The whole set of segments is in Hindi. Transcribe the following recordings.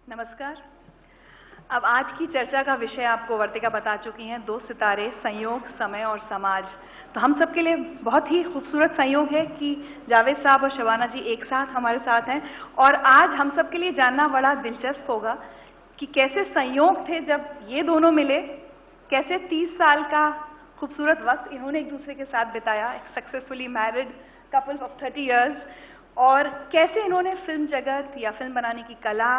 नमस्कार। अब आज की चर्चा का विषय आपको वर्तिका बता चुकी हैं, दो सितारे, संयोग, समय और समाज। तो हम सबके लिए बहुत ही खूबसूरत संयोग है कि जावेद साहब और शबाना जी एक साथ हमारे साथ हैं। और आज हम सबके लिए जानना बड़ा दिलचस्प होगा कि कैसे संयोग थे जब ये दोनों मिले, कैसे 30 साल का खूबसूरत वक्त इन्होंने एक दूसरे के साथ बिताया, successfully married couple of 30 years, और कैसे इन्होंने फिल्म जगत या फिल्म बनाने की कला,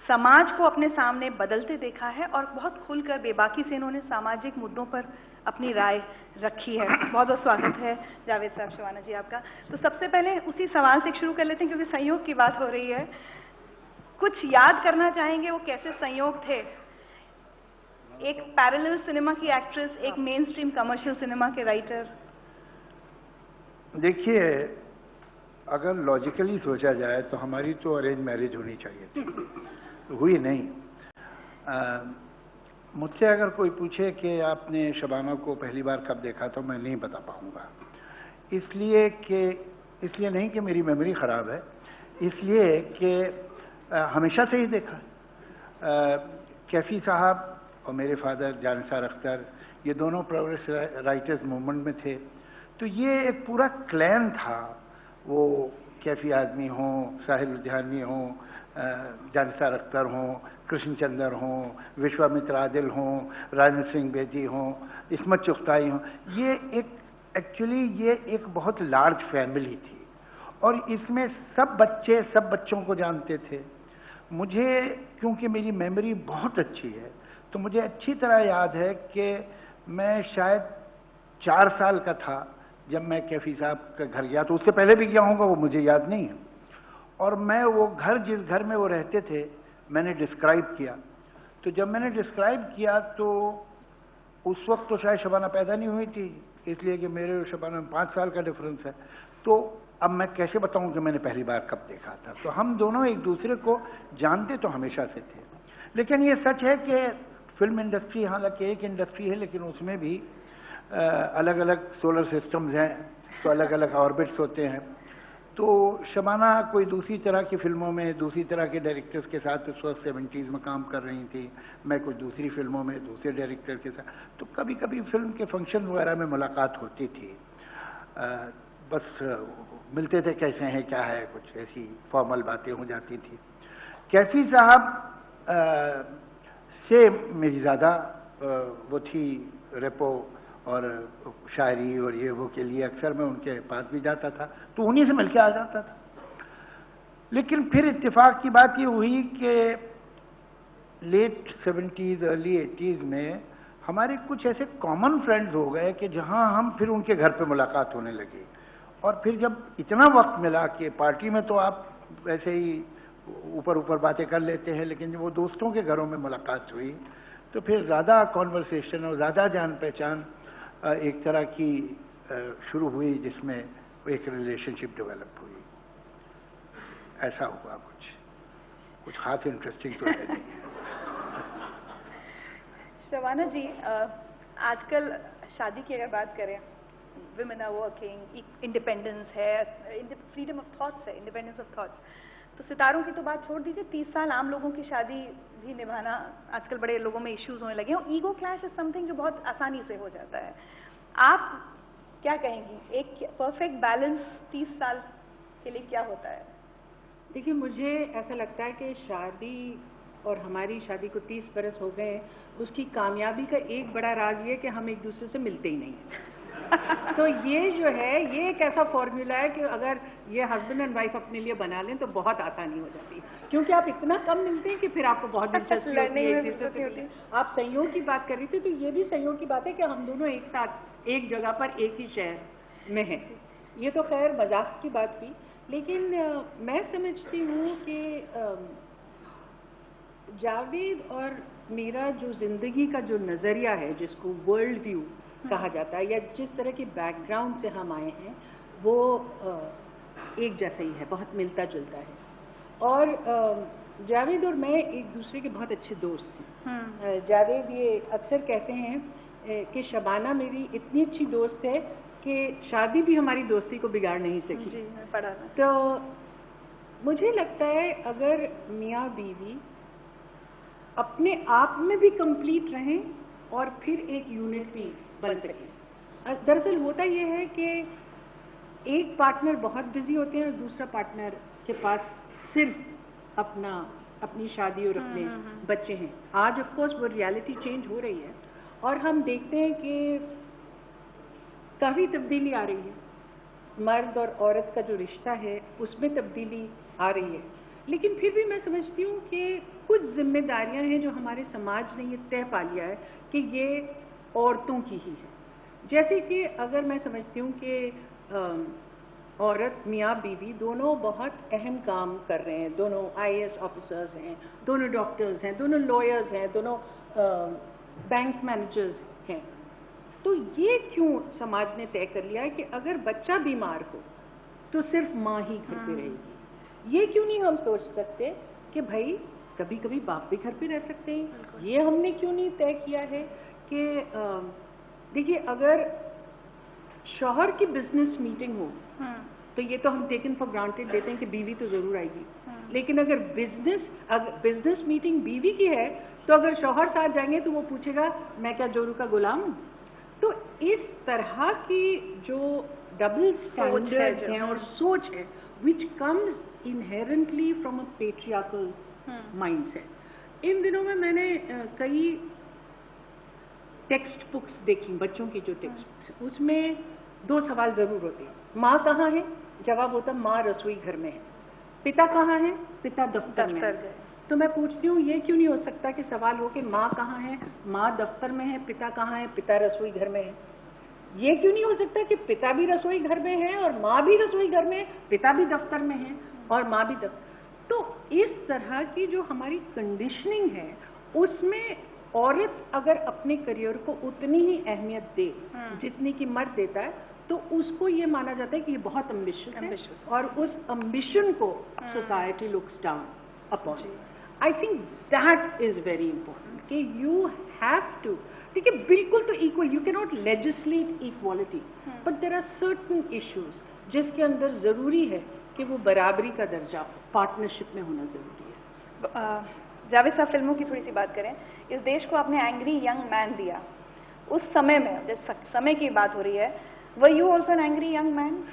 समाज को अपने सामने बदलते देखा है और बहुत खुलकर बेबाकी से इन्होंने सामाजिक मुद्दों पर अपनी राय रखी है। बहुत बहुत स्वागत है जावेद साहब, शबाना जी आपका। तो सबसे पहले उसी सवाल से शुरू कर लेते हैं क्योंकि संयोग की बात हो रही है। कुछ याद करना चाहेंगे वो कैसे संयोग थे? एक पैरेलल सिनेमा की एक्ट्रेस, एक मेन स्ट्रीम कमर्शियल सिनेमा के राइटर। देखिए, अगर लॉजिकली सोचा जाए तो हमारी तो अरेंज मैरिज होनी चाहिए थी, हुई नहीं। मुझसे अगर कोई पूछे कि आपने शबाना को पहली बार कब देखा तो मैं नहीं बता पाऊंगा। इसलिए नहीं कि मेरी मेमोरी ख़राब है, इसलिए कि हमेशा से ही देखा। कैफी साहब और मेरे फादर जानिसार अख्तर, ये दोनों प्रोग्रेस राइटर्स मूवमेंट में थे, तो ये एक पूरा क्लैन था। वो कैफी आदमी हों, साहिल लुधियानी हों, जानिसार अख्तर हों, कृष्णचंद्र हों, विश्वामित्र आदिल हों, राजेंद्र सिंह बेदी हों, इस्मत चुगताई हों, ये एक बहुत लार्ज फैमिली थी और इसमें सब बच्चों को जानते थे। मुझे, क्योंकि मेरी मेमोरी बहुत अच्छी है, तो मुझे अच्छी तरह याद है कि मैं शायद 4 साल का था जब मैं कैफी साहब के घर गया। तो उससे पहले भी गया होऊंगा, वो मुझे याद नहीं है। और मैं वो घर, जिस घर में वो रहते थे, मैंने डिस्क्राइब किया। तो जब मैंने डिस्क्राइब किया तो उस वक्त तो शायद शबाना पैदा नहीं हुई थी, इसलिए कि मेरे और शबाना में 5 साल का डिफरेंस है। तो अब मैं कैसे बताऊं कि मैंने पहली बार कब देखा था। तो हम दोनों एक दूसरे को जानते तो हमेशा से थे। लेकिन ये सच है कि फिल्म इंडस्ट्री हालांकि एक इंडस्ट्री है, लेकिन उसमें भी अलग अलग सोलर सिस्टम्स हैं, तो अलग अलग ऑर्बिट्स होते हैं। तो शबाना कोई दूसरी तरह की फिल्मों में दूसरी तरह के डायरेक्टर्स के साथ उस वक्त 70s में काम कर रही थी, मैं कुछ दूसरी फिल्मों में दूसरे डायरेक्टर के साथ। तो कभी कभी फिल्म के फंक्शन वगैरह में मुलाकात होती थी, बस मिलते थे, कैसे हैं, क्या है, कुछ ऐसी फॉर्मल बातें हो जाती थी। कैफी साहब से मेरी ज़्यादा वो थी रेपो और शायरी और ये वो के लिए अक्सर मैं उनके पास भी जाता था, तो उन्हीं से मिलके आ जाता था। लेकिन फिर इत्तेफाक की बात ये हुई कि लेट 70s अर्ली 80s में हमारे कुछ ऐसे कॉमन फ्रेंड्स हो गए कि जहां हम फिर उनके घर पे मुलाकात होने लगी। और फिर जब इतना वक्त मिला कि पार्टी में तो आप वैसे ही ऊपर बातें कर लेते हैं, लेकिन जब वो दोस्तों के घरों में मुलाकात हुई तो फिर ज़्यादा कॉन्वर्सेशन और ज़्यादा जान पहचान एक तरह की शुरू हुई, जिसमें एक रिलेशनशिप डेवलप हुई। ऐसा हुआ। कुछ खास इंटरेस्टिंग तो है नहीं। शबाना जी, आजकल शादी की अगर बात करें, विमेन आर वर्किंग, इंडिपेंडेंस है, फ्रीडम ऑफ थॉट्स है, इंडिपेंडेंस ऑफ थॉट्स। तो सितारों की तो बात छोड़ दीजिए, 30 साल आम लोगों की शादी भी निभाना आजकल बड़े लोगों में इश्यूज होने लगे हैं। और ईगो क्लैश इज समथिंग जो बहुत आसानी से हो जाता है। आप क्या कहेंगी, एक परफेक्ट बैलेंस 30 साल के लिए क्या होता है? देखिए, मुझे ऐसा लगता है कि शादी, और हमारी शादी को 30 बरस हो गए, उसकी कामयाबी का एक बड़ा राज ये कि हम एक दूसरे से मिलते ही नहीं हैं। तो ये जो है, ये एक ऐसा फॉर्मूला है कि अगर ये हस्बैंड एंड वाइफ अपने लिए बना लें तो बहुत आसानी हो जाती है, क्योंकि आप इतना कम मिलते हैं कि फिर आपको बहुत दिलचस्पी होती है एक दूसरे से। आप संयोग की बात कर रही थी, तो ये भी संयोग की बात है कि हम दोनों एक साथ एक जगह पर एक ही शहर में हैं। ये तो खैर मजाक की बात थी, लेकिन मैं समझती हूँ कि जावेद और मेरा जो जिंदगी का जो नज़रिया है, जिसको वर्ल्ड व्यू कहा जाता है, या जिस तरह के बैकग्राउंड से हम आए हैं, वो एक जैसा ही है, बहुत मिलता जुलता है। और जावेद और मैं एक दूसरे के बहुत अच्छे दोस्त हैं। जावेद ये अक्सर कहते हैं कि शबाना मेरी इतनी अच्छी दोस्त है कि शादी भी हमारी दोस्ती को बिगाड़ नहीं सकी। जी, पढ़ा। तो मुझे लगता है अगर मियाँ बीवी अपने आप में भी कंप्लीट रहें और फिर एक यूनिट भी बन सके। दरअसल होता ये है कि एक पार्टनर बहुत बिजी होते हैं और दूसरा पार्टनर के पास सिर्फ अपनी शादी और अपने बच्चे हैं। आज ऑफ कोर्स वो रियलिटी चेंज हो रही है और हम देखते हैं कि काफ़ी तब्दीली आ रही है। मर्द और औरत का जो रिश्ता है उसमें तब्दीली आ रही है, लेकिन फिर भी मैं समझती हूँ कि कुछ जिम्मेदारियां हैं जो हमारे समाज ने ये तय पा लिया है कि ये औरतों की ही है। जैसे कि अगर मैं समझती हूँ कि औरत मियाँ बीवी दोनों बहुत अहम काम कर रहे हैं, दोनों IAS ऑफिसर्स हैं, दोनों डॉक्टर्स हैं, दोनों लॉयर्स हैं, दोनों बैंक मैनेजर्स हैं, तो ये क्यों समाज ने तय कर लिया है कि अगर बच्चा बीमार हो तो सिर्फ माँ ही घर पे रहेगी? ये क्यों नहीं हम सोच सकते कि भाई कभी कभी बाप भी घर पे रह सकते हैं? ये हमने क्यों नहीं तय किया है कि देखिए, अगर शौहर की बिजनेस मीटिंग हो तो ये तो हम टेकन फॉर ग्रांटेड देते हैं कि बीवी तो जरूर आएगी, लेकिन अगर बिजनेस मीटिंग बीवी की है तो अगर शौहर साथ जाएंगे तो वो पूछेगा मैं क्या जोरू का गुलाम हूँ? तो इस तरह की जो डबल स्टैंडर्ड्स हैं और सोच है which comes inherently from a patriarchal mindset। इन दिनों में मैंने कई टेक्स्ट बुक्स देखी, बच्चों की जो टेक्स्ट बुक्स, उसमें 2 सवाल जरूर होते हैं। माँ कहाँ है? जवाब होता माँ रसोई घर में है। पिता कहाँ है? पिता दफ्तर में है। तो मैं पूछती हूँ ये क्यों नहीं हो सकता कि सवाल हो कि माँ कहाँ है? माँ दफ्तर में है। पिता कहाँ है? पिता रसोई घर में है। ये क्यों नहीं हो सकता कि पिता भी रसोई घर में है और माँ भी रसोई घर में है, पिता भी दफ्तर में है और माँ भी दफ्तर? तो इस तरह की जो हमारी कंडीशनिंग है उसमें औरत अगर अपने करियर को उतनी ही अहमियत दे जितनी कि मर्द देता है तो उसको ये माना जाता है कि ये बहुत एम्बिशियस है और उस एम्बिशन को society looks down upon. I think that is very important कि यू हैव टू, देखिए बिल्कुल तो equal, you can not legislate equality, but there are certain issues जिसके अंदर जरूरी है कि वो बराबरी का दर्जा पार्टनरशिप में होना जरूरी है। जावेद साहब, फिल्मों की थोड़ी सी बात करें। इस देश को आपने एंग्री यंग मैन दिया। उस समय में, जिस समय की बात हो रही है, were you also an angry young man?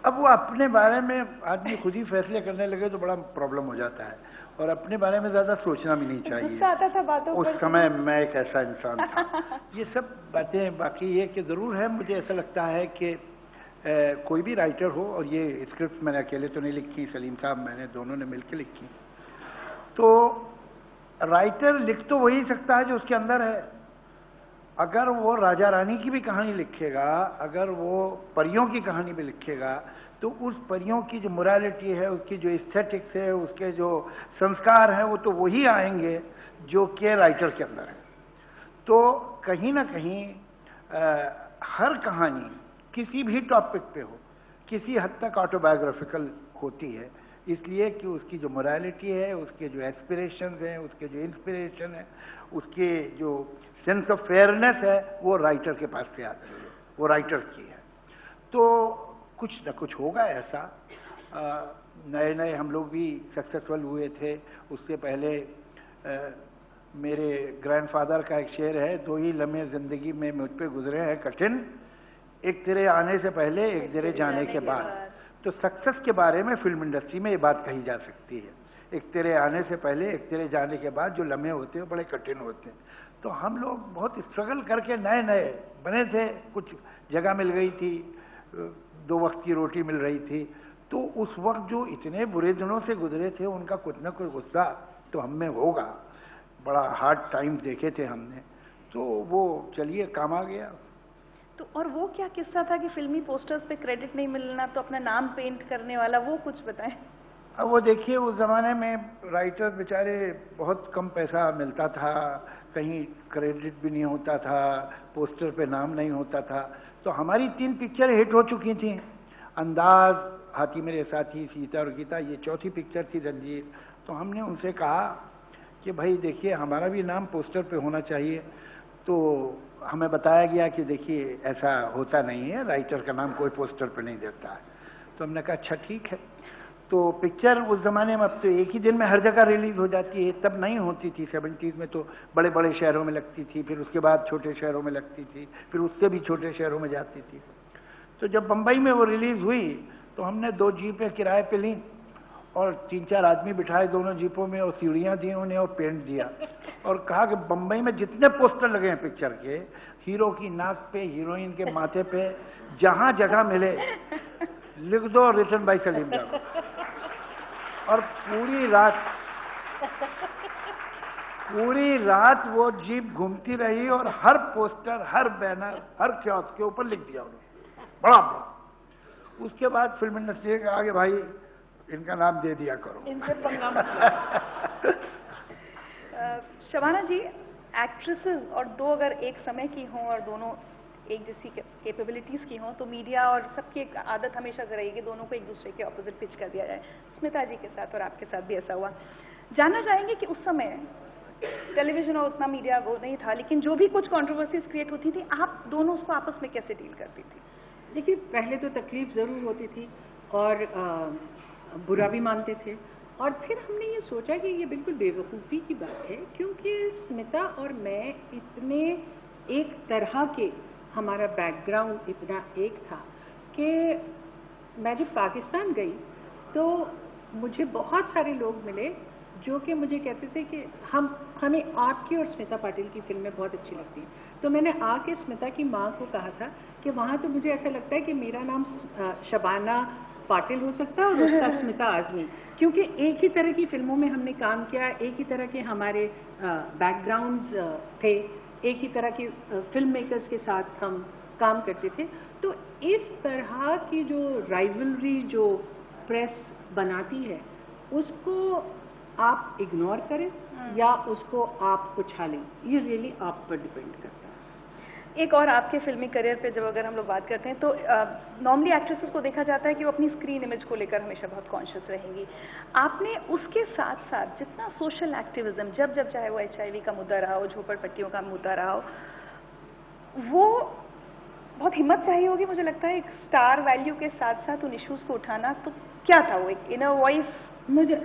अब वो अपने बारे में आदमी खुद ही फैसले करने लगे तो बड़ा प्रॉब्लम हो जाता है और अपने बारे में ज्यादा सोचना भी नहीं चाहिए। गुस्सा आता था बातों पर? उस समय मैं एक ऐसा इंसान था। ये सब बातें, बाकी ये कि जरूर है, मुझे ऐसा लगता है कि कोई भी राइटर हो, और ये स्क्रिप्ट मैंने अकेले तो नहीं लिखी, सलीम साहब मैंने दोनों ने मिलकर लिखी, तो राइटर लिख तो वही सकता है जो उसके अंदर है। अगर वो राजा रानी की भी कहानी लिखेगा, अगर वो परियों की कहानी भी लिखेगा, तो उस परियों की जो मोरालिटी है, उसकी जो एस्थेटिक्स है, उसके जो संस्कार हैं, वो तो वही आएंगे जो कि राइटर के अंदर है। तो कहीं ना कहीं हर कहानी किसी भी टॉपिक पे हो, किसी हद तक ऑटोबायोग्राफिकल होती है, इसलिए कि उसकी जो मोरालिटी है, उसके जो एस्पिरेशंस हैं, उसके जो इंस्पिरेशन है, उसके जो सेंस ऑफ फेयरनेस है, वो राइटर के पास से आती है, वो राइटर की है। तो कुछ न कुछ होगा ऐसा। नए नए हम लोग भी सक्सेसफुल हुए थे। उससे पहले मेरे ग्रैंडफादर का एक शेर है, 2 ही लम्हे जिंदगी में मुझ पे गुजरे हैं कठिन, एक तेरे आने से पहले, एक तेरे जाने के बाद। तो सक्सेस के बारे में फिल्म इंडस्ट्री में ये बात कही जा सकती है, एक तेरे आने से पहले, एक तेरे जाने के बाद जो लम्हे होते हैं बड़े कठिन होते हैं। तो हम लोग बहुत स्ट्रगल करके नए नए बने थे, कुछ जगह मिल गई थी, 2 वक्त की रोटी मिल रही थी, तो उस वक्त जो इतने बुरे दिनों से गुजरे थे उनका कुछ न कुछ गुस्सा तो हम में होगा। बड़ा हार्ड टाइम देखे थे हमने, तो वो चलिए काम आ गया। तो और वो क्या किस्सा था कि फिल्मी पोस्टर्स पे क्रेडिट नहीं मिलना, तो अपना नाम पेंट करने वाला, वो कुछ बताएं। अब वो देखिए, उस जमाने में राइटर बेचारे बहुत कम पैसा मिलता था, कहीं क्रेडिट भी नहीं होता था, पोस्टर पे नाम नहीं होता था। तो हमारी 3 पिक्चर हिट हो चुकी थी, अंदाज, हाथी मेरे साथी, सीता और गीता, ये 4थी पिक्चर थी जंजीर। तो हमने उनसे कहा कि भाई देखिए, हमारा भी नाम पोस्टर पे होना चाहिए। तो हमें बताया गया कि देखिए ऐसा होता नहीं है, राइटर का नाम कोई पोस्टर पे नहीं देता है। तो हमने कहा अच्छा ठीक है। तो पिक्चर उस ज़माने में, अब तो एक ही दिन में हर जगह रिलीज़ हो जाती है, तब नहीं होती थी। 70s में तो बड़े बड़े शहरों में लगती थी, फिर उसके बाद छोटे शहरों में लगती थी, फिर उससे भी छोटे शहरों में जाती थी। तो जब बम्बई में वो रिलीज़ हुई तो हमने 2 जीपें किराए पे लीं और 3-4 आदमी बिठाए दोनों जीपों में, और सीढ़ियाँ दी उन्हें और पेंट दिया, और कहा कि बम्बई में जितने पोस्टर लगे हैं पिक्चर के, हीरो की नाक पे, हीरोइन के माथे पे, जहाँ जगह मिले लिख दो रिटन बाय सलीम जावेद। और पूरी रात वो जीप घूमती रही और हर पोस्टर, हर बैनर, हर कियोस्क के ऊपर लिख दिया उन्होंने, बड़ा। उसके बाद फिल्म इंडस्ट्री के आगे भाई इनका नाम दे दिया करो, इनसे पंगा शबाना जी, एक्ट्रेसेस और 2 अगर एक समय की हों और दोनों एक जैसी कैपेबिलिटीज़ की हों, तो मीडिया और सबकी एक आदत हमेशा रहेगी कि दोनों को एक दूसरे के ऑपोजिट पिच कर दिया जाए। स्मिता जी के साथ और आपके साथ भी ऐसा हुआ। जानना चाहेंगे कि उस समय टेलीविजन और उतना मीडिया वो नहीं था, लेकिन जो भी कुछ कंट्रोवर्सीज क्रिएट होती थी, आप दोनों उसको आपस में कैसे डील करती थी? देखिए, पहले तो तकलीफ ज़रूर होती थी और बुरा भी मानते थे, और फिर हमने ये सोचा कि ये बिल्कुल बेवकूफ़ी की बात है, क्योंकि स्मिता और मैं इतने एक तरह के, हमारा बैकग्राउंड इतना एक था कि मैं जब पाकिस्तान गई तो मुझे बहुत सारे लोग मिले जो कि मुझे कहते थे कि हमें आपकी और स्मिता पाटिल की फिल्में बहुत अच्छी लगती हैं। तो मैंने आके स्मिता की माँ को कहा था कि वहाँ तो मुझे ऐसा लगता है कि मेरा नाम शबाना पाटिल हो सकता है और उसका स्मिता आज़मी, क्योंकि एक ही तरह की फिल्मों में हमने काम किया, एक ही तरह के हमारे बैकग्राउंड्स थे, एक ही तरह के फिल्म मेकर्स के साथ हम काम करते थे। तो इस तरह की जो राइवलरी जो प्रेस बनाती है, उसको आप इग्नोर करें या उसको आप उछालें, ये रियली आप पर डिपेंड करता है। एक और आपके फिल्मी करियर पे जब अगर हम लोग बात करते हैं तो नॉर्मली एक्ट्रेसेस को देखा जाता है कि वो अपनी स्क्रीन इमेज को लेकर हमेशा बहुत कॉन्शियस रहेंगी। आपने उसके साथ साथ जितना सोशल एक्टिविज्म, जब चाहे वो HIV का मुद्दा रहा हो, झोपड़पट्टियों का मुद्दा रहा हो, वो बहुत हिम्मत चाहिए होगी मुझे लगता है, एक स्टार वैल्यू के साथ साथ उन इश्यूज को उठाना। तो क्या था वो एक इनर वॉइस? मुझे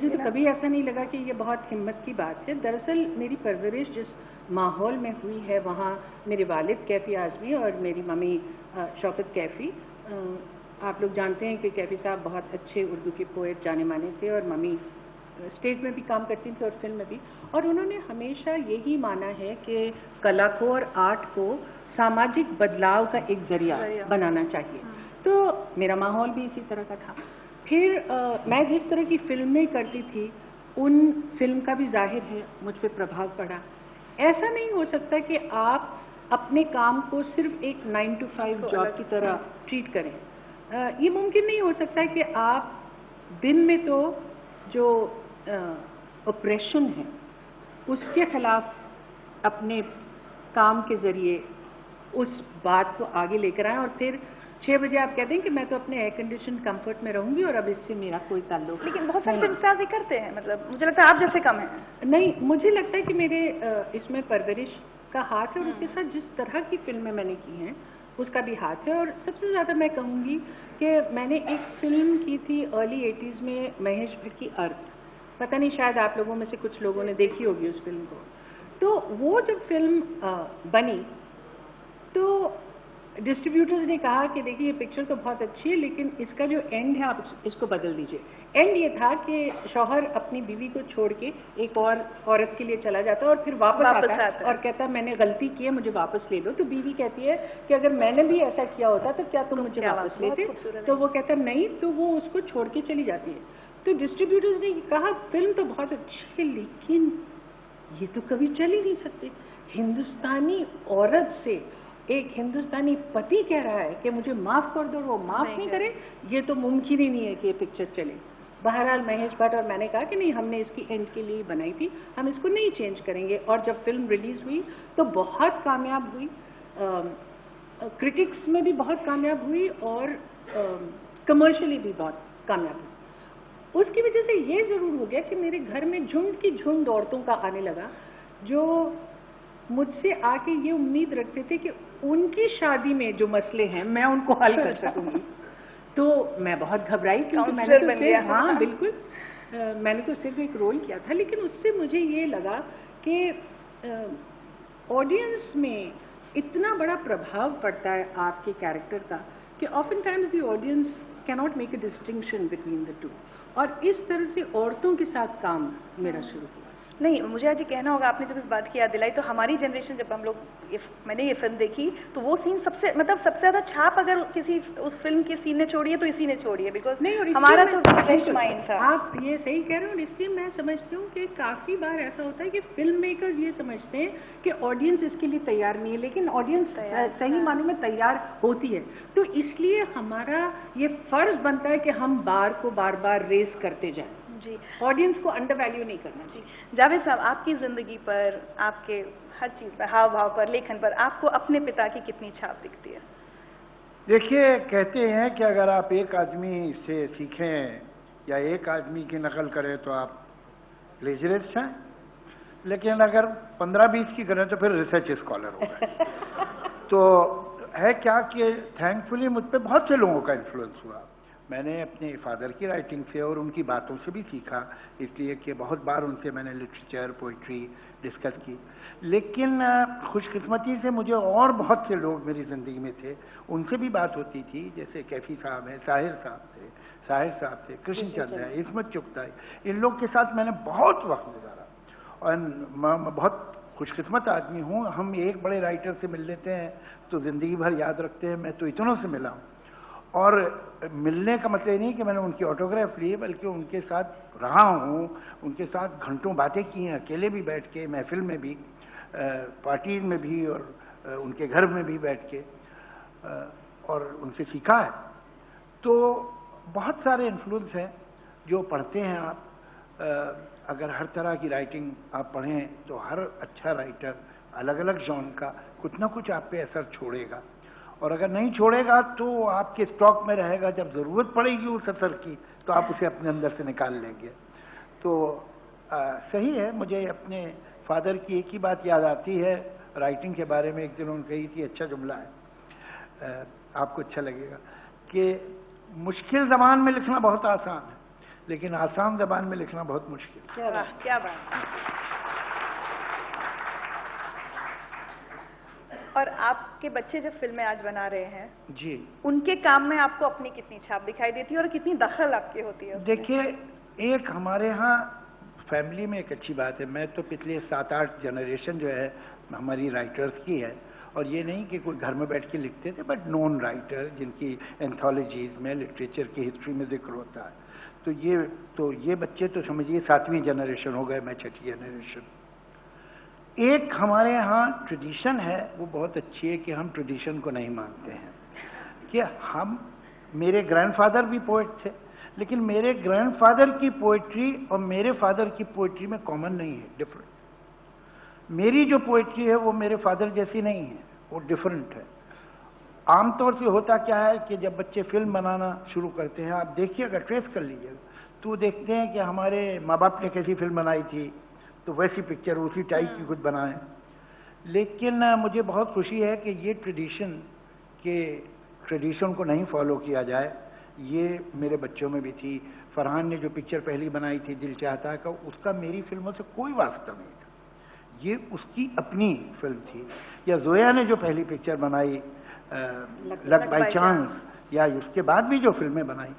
तो कभी ऐसा नहीं लगा कि ये बहुत हिम्मत की बात है। दरअसल मेरी परवरिश जिस माहौल में हुई है, वहाँ मेरे वालिद कैफ़ी आज़मी और मेरी मम्मी शौकत कैफ़ी, आप लोग जानते हैं कि कैफ़ी साहब बहुत अच्छे उर्दू के पोएट जाने माने थे और मम्मी स्टेज में भी काम करती थी और फिल्म में भी, और उन्होंने हमेशा यही माना है कि कला को और आर्ट को सामाजिक बदलाव का एक जरिया बनाना चाहिए। तो मेरा माहौल भी इसी तरह का था। फिर मैं जिस तरह की फिल्में करती थी, उन फिल्म का भी जाहिर है मुझ पर प्रभाव पड़ा। ऐसा नहीं हो सकता कि आप अपने काम को सिर्फ एक 9 to 5 जॉब की तरह ट्रीट करें। ये मुमकिन नहीं हो सकता कि आप दिन में तो जो ऑपरेशन है उसके खिलाफ अपने काम के जरिए उस बात को आगे लेकर आएं और फिर 6 बजे आप कहते हैं कि मैं तो अपने एयर कंडीशन कंफर्ट में रहूंगी और अब इससे मेरा कोई ताल्लुक। लेकिन बहुत सारे फिल्म स्टार्स करते हैं, मतलब मुझे लगता है आप जैसे कम है। नहीं, मुझे लगता है कि मेरे इसमें परवरिश का हाथ है और उसके साथ जिस तरह की फिल्में मैंने की हैं उसका भी हाथ है। और सबसे ज़्यादा मैं कहूँगी कि मैंने एक फिल्म की थी अर्ली 80s में, महेश भट्ट की अर्थ। पता नहीं, शायद आप लोगों में से कुछ लोगों ने देखी होगी उस फिल्म को। तो वो जब फिल्म बनी तो डिस्ट्रीब्यूटर्स ने कहा कि देखिए ये पिक्चर तो बहुत अच्छी है, लेकिन इसका जो एंड है आप इसको बदल दीजिए। एंड ये था कि शौहर अपनी बीवी को छोड़ के एक और औरत के लिए चला जाता है और फिर वापस आता है और कहता है मैंने गलती की है, मुझे वापस ले लो। तो बीवी कहती है कि अगर मैंने भी ऐसा किया होता तो क्या तुम मुझे वापस लेते? तो वो कहता नहीं, तो वो उसको छोड़ के चली जाती है। तो डिस्ट्रीब्यूटर्स ने कहा फिल्म तो बहुत अच्छी है, लेकिन ये तो कभी चल ही नहीं सकती। हिंदुस्तानी औरत से एक हिंदुस्तानी पति कह रहा है कि मुझे माफ कर दो, वो माफ नहीं करे, ये तो मुमकिन ही नहीं है कि ये पिक्चर चले। बहरहाल महेश भट्ट और मैंने कहा कि नहीं, हमने इसकी एंड के लिए बनाई थी, हम इसको नहीं चेंज करेंगे। और जब फिल्म रिलीज हुई तो बहुत कामयाब हुई, क्रिटिक्स में भी बहुत कामयाब हुई और कमर्शियली भी बहुत कामयाब हुई। उसकी वजह से ये जरूर हो गया कि मेरे घर में झुंड की झुंड औरतों का आने लगा जो मुझसे आके ये उम्मीद रखते थे कि उनकी शादी में जो मसले हैं मैं उनको हल कर सकूंगी। तो मैं बहुत घबराई क्योंकि मैंने तो सिर्फ, हाँ बिल्कुल, मैंने तो सिर्फ एक रोल किया था, लेकिन उससे मुझे ये लगा कि ऑडियंस में इतना बड़ा प्रभाव पड़ता है आपके कैरेक्टर का कि often times the audience cannot make a distinction between the two, और इस तरह से औरतों के साथ काम मेरा शुरू हुआ। नहीं, मुझे आज ये कहना होगा, आपने जब इस बात की याद दिलाई, तो हमारी जनरेशन जब हम लोग मैंने ये फिल्म देखी तो वो सीन सबसे ज़्यादा छाप अगर किसी उस फिल्म के सीन ने छोड़ी है तो इसी ने छोड़ी है, बिकॉज नहीं, और हमारा तो फ्रेश माइंड था। आप ये सही कह रहे हो, और इसलिए मैं समझती हूँ कि काफ़ी बार ऐसा होता है कि फिल्म मेकर्स ये समझते हैं कि ऑडियंस इसके लिए तैयार नहीं है, लेकिन ऑडियंस सही मानों में तैयार होती है। तो इसलिए हमारा ये फर्ज बनता है कि हम बार को बार बार रेस करते जाएं जी, ऑडियंस को अंडर वैल्यू नहीं करना। जी जावेद साहब, आपकी ज़िंदगी पर, आपके हर चीज़ पर, हाव भाव पर, लेखन पर आपको अपने पिता की कितनी छाप दिखती है? देखिए, कहते हैं कि अगर आप एक आदमी से सीखें या एक आदमी की नकल करें तो आप प्लेजरिस्ट हैं, लेकिन अगर 15-20 की करें तो फिर रिसर्च स्कॉलर हो गए। तो है क्या कि थैंकफुली मुझ पर बहुत से लोगों का इन्फ्लुएंस हुआ। मैंने अपने फादर की राइटिंग से और उनकी बातों से भी सीखा, इसलिए कि बहुत बार उनसे मैंने लिटरेचर, पोइट्री डिस्कस की। लेकिन खुशकिस्मती से मुझे और बहुत से लोग मेरी ज़िंदगी में थे, उनसे भी बात होती थी, जैसे कैफी साहब हैं, साहिर साहब थे, कृष्णचंद्र है, इस्मत चुगता है, इन लोग के साथ मैंने बहुत वक्त गुजारा और मैं बहुत खुशकिस्मत आदमी हूँ। हम एक बड़े राइटर से मिल लेते हैं तो ज़िंदगी भर याद रखते हैं। मैं तो इतनों से मिला हूँ, और मिलने का मतलब नहीं कि मैंने उनकी ऑटोग्राफ ली, बल्कि उनके साथ रहा हूँ, उनके साथ घंटों बातें की हैं, अकेले भी बैठ के, महफिल में भी, पार्टीज में भी, और उनके घर में भी बैठ के, और उनसे सीखा है। तो बहुत सारे इन्फ्लुएंस हैं जो पढ़ते हैं आप। अगर हर तरह की राइटिंग आप पढ़ें तो हर अच्छा राइटर अलग अलग जॉन का कुछ ना कुछ आप पे असर छोड़ेगा, और अगर नहीं छोड़ेगा तो आपके स्टॉक में रहेगा। जब ज़रूरत पड़ेगी उस असर की तो आप उसे अपने अंदर से निकाल लेंगे। तो सही है, मुझे अपने फादर की एक ही बात याद आती है राइटिंग के बारे में। एक दिन उन्होंने कही थी, अच्छा जुमला है, आपको अच्छा लगेगा, कि मुश्किल ज़बान में लिखना बहुत आसान है, लेकिन आसान ज़बान में लिखना बहुत मुश्किल। क्या बात। और आपके बच्चे जब फिल्में आज बना रहे हैं जी, उनके काम में आपको अपनी कितनी छाप दिखाई देती है और कितनी दखल आपकी होती है? देखिए, एक हमारे यहाँ फैमिली में एक अच्छी बात है, मैं तो पिछले 7-8 जनरेशन जो है हमारी राइटर्स की है, और ये नहीं कि कोई घर में बैठ के लिखते थे, बट नॉन राइटर जिनकी एंथोलॉजीज में, लिटरेचर की हिस्ट्री में जिक्र होता है। तो ये बच्चे तो समझिए 7वीं जनरेशन हो गए, मैं 6ठी जनरेशन। एक हमारे यहाँ ट्रेडिशन है, वो बहुत अच्छी है कि हम ट्रेडिशन को नहीं मानते हैं। कि मेरे ग्रैंडफादर भी पोएट थे, लेकिन मेरे ग्रैंडफादर की पोएट्री और मेरे फादर की पोएट्री में कॉमन नहीं है, डिफरेंट। मेरी जो पोएट्री है वो मेरे फादर जैसी नहीं है, वो डिफरेंट है। आमतौर से होता क्या है कि जब बच्चे फिल्म बनाना शुरू करते हैं, आप देखिएगा, ट्रेस कर लीजिएगा, तो देखते हैं कि हमारे माँ बाप ने कैसी फिल्म बनाई थी, तो वैसी पिक्चर उसी टाइप की कुछ बनाएं। लेकिन मुझे बहुत खुशी है कि ये ट्रेडिशन को नहीं फॉलो किया जाए। ये मेरे बच्चों में भी थी। फरहान ने जो पिक्चर पहली बनाई थी दिल चाहता का, उसका मेरी फिल्मों से कोई वास्ता नहीं था, ये उसकी अपनी फिल्म थी। या जोया ने जो पहली पिक्चर बनाई लक बाय चांस, या उसके बाद भी जो फिल्में बनाई,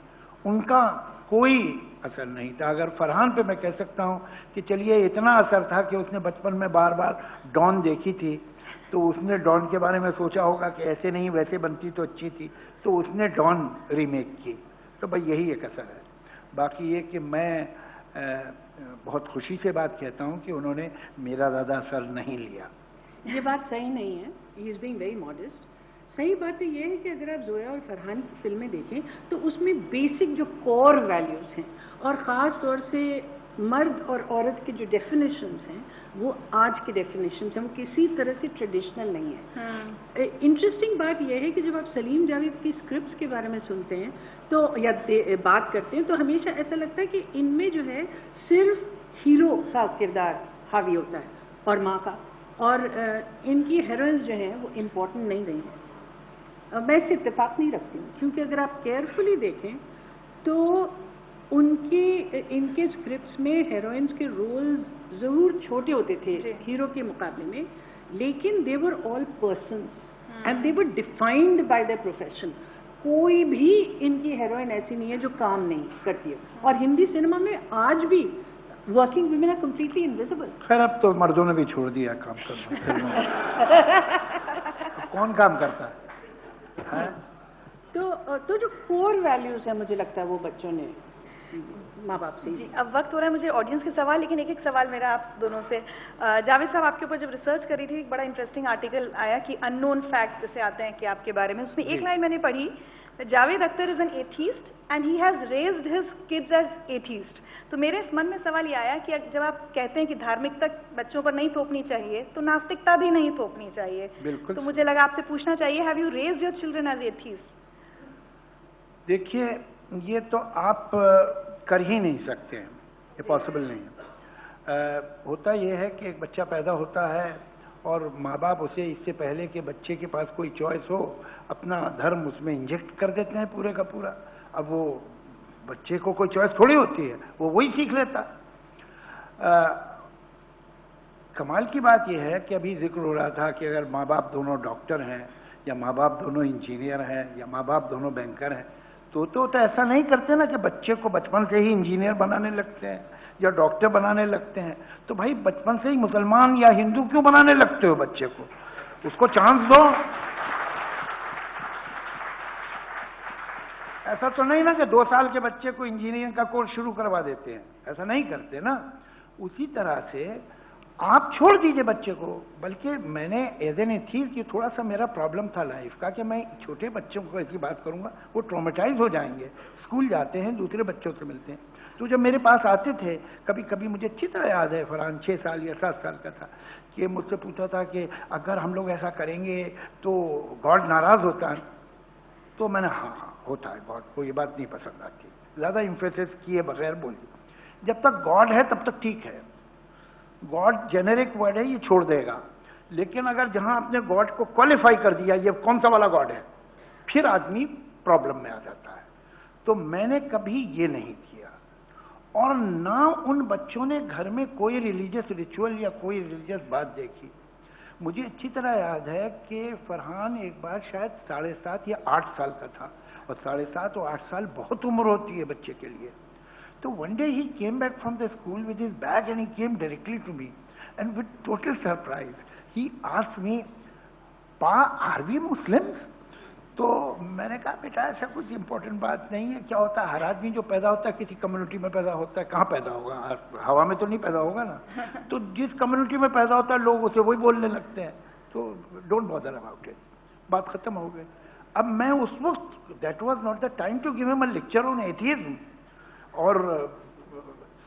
उनका कोई असर नहीं था। अगर फरहान पे मैं कह सकता हूँ कि चलिए इतना असर था कि उसने बचपन में बार बार डॉन देखी थी, तो उसने डॉन के बारे में सोचा होगा कि ऐसे नहीं वैसे बनती तो अच्छी थी, तो उसने डॉन रीमेक की। तो भाई यही एक असर है। बाकी ये कि मैं बहुत खुशी से बात कहता हूँ कि उन्होंने मेरा ज़्यादा असर नहीं लिया। ये बात सही नहीं है, he is being very modest. सही बात तो ये है कि अगर आप जोया और फरहान की फिल्में देखें तो उसमें बेसिक जो कोर वैल्यूज़ हैं, और ख़ास तौर से मर्द और औरत के जो डेफिनेशंस हैं, वो आज के डेफिनेशंस हैं, वो किसी तरह से ट्रेडिशनल नहीं है। इंटरेस्टिंग बात यह है कि जब आप सलीम जावेद की स्क्रिप्ट्स के बारे में सुनते हैं तो या बात करते हैं, तो हमेशा ऐसा लगता है कि इनमें जो है सिर्फ हीरो का किरदार हावी होता है और माँ का, और इनकी हीरोइंस जो हैं वो इम्पोर्टेंट नहीं रही हैं। मैं इससे इत्तेफाक नहीं रखती हूँ, क्योंकि अगर आप केयरफुली देखें तो इनके स्क्रिप्ट्स में हीरोइंस के रोल्स जरूर छोटे होते थे हीरो के मुकाबले में, लेकिन they were all persons and they were defined by their profession. कोई भी इनकी हीरोइन ऐसी नहीं है जो काम नहीं करती है, और हिंदी सिनेमा में आज भी working women are completely invisible. खैर अब तो मर्दों ने भी छोड़ दिया काम करना। कौन काम करता है? तो जो कोर वैल्यूज है मुझे लगता है वो बच्चों ने माँ बाप से। जी, अब वक्त हो रहा है मुझे ऑडियंस के सवाल, लेकिन एक सवाल मेरा आप दोनों से। जावेद साहब, आपके ऊपर जब रिसर्च करी थी एक बड़ा इंटरेस्टिंग आर्टिकल आया कि अननोन फैक्ट्स जैसे आते हैं कि आपके बारे में, उसमें एक लाइन मैंने पढ़ी, Javed Akhtar is an atheist and he has raised his kids as atheist. तो मेरे मन में सवाल ये आया कि जब आप कहते हैं कि धार्मिकता बच्चों पर नहीं थोपनी चाहिए, तो नास्तिकता भी नहीं थोपनी चाहिए। बिल्कुल। तो मुझे लगा आपसे पूछना चाहिए, have you raised your children as atheist? देखिए, ये तो आप कर ही नहीं सकते हैं, ये पॉसिबल नहीं है। होता ये है कि एक बच्चा पैदा होता है और माँ बाप उसे इससे पहले कि बच्चे के पास कोई चॉइस हो अपना धर्म उसमें इंजेक्ट कर देते हैं पूरे का पूरा। अब वो बच्चे को कोई चॉइस थोड़ी होती है, वो वही सीख लेता। कमाल की बात यह है कि अभी जिक्र हो रहा था कि अगर माँ बाप दोनों डॉक्टर हैं या माँ बाप दोनों इंजीनियर हैं या माँ बाप दोनों बैंकर हैं, तो ऐसा नहीं करते ना कि बच्चे को बचपन से ही इंजीनियर बनाने लगते हैं या डॉक्टर बनाने लगते हैं। तो भाई बचपन से ही मुसलमान या हिंदू क्यों बनाने लगते हो बच्चे को? उसको चांस दो। ऐसा तो नहीं ना कि 2 साल के बच्चे को इंजीनियरिंग का कोर्स शुरू करवा देते हैं, ऐसा नहीं करते ना। उसी तरह से आप छोड़ दीजिए बच्चे को। बल्कि मैंने एज एन एथीस्ट, ये थोड़ा सा मेरा प्रॉब्लम था लाइफ का कि मैं छोटे बच्चों को ऐसी बात करूंगा वो ट्रॉमेटाइज हो जाएंगे। स्कूल जाते हैं, दूसरे बच्चों से मिलते हैं, तो जब मेरे पास आते थे कभी कभी, मुझे अच्छी तरह याद है, फरहान 6 साल या 7 साल का था, कि मुझसे पूछा था कि अगर हम लोग ऐसा करेंगे तो गॉड नाराज होता है? तो मैंने हाँ होता है, गॉड को ये बात नहीं पसंद आती। ज़्यादा इम्फेसिस किए बगैर बोली, जब तक गॉड है तब तक ठीक है। गॉड जेनेरिक वर्ड है, ये छोड़ देगा। लेकिन अगर जहां आपने गॉड को क्वालिफाई कर दिया, ये कौन सा वाला गॉड है, फिर आदमी प्रॉब्लम में आ जाता है। तो मैंने कभी ये नहीं किया, और ना उन बच्चों ने घर में कोई रिलीजियस रिचुअल या कोई रिलीजियस बात देखी। मुझे अच्छी तरह याद है कि फरहान एक बार शायद 7.5 या 8 साल का था, और 7.5 और 8 साल बहुत उम्र होती है बच्चे के लिए। So one day he came back from the school with his bag and he came directly to me, and with total surprise he asked me, "Pa, are we Muslims?" तो मैंने कहा बेटा ऐसा कुछ इम्पोर्टेंट बात नहीं है। क्या होता है, हर आदमी जो पैदा होता है किसी कम्युनिटी में पैदा होता है। कहाँ पैदा होगा? हवा में तो नहीं पैदा होगा ना। तो जिस कम्युनिटी में पैदा होता है लोग उसे वही बोलने लगते हैं। तो डोंट बॉदर अबाउट इट, बात खत्म हो गई। अब मैं उस वक्त, that was not the time to give him a lecture on atheism और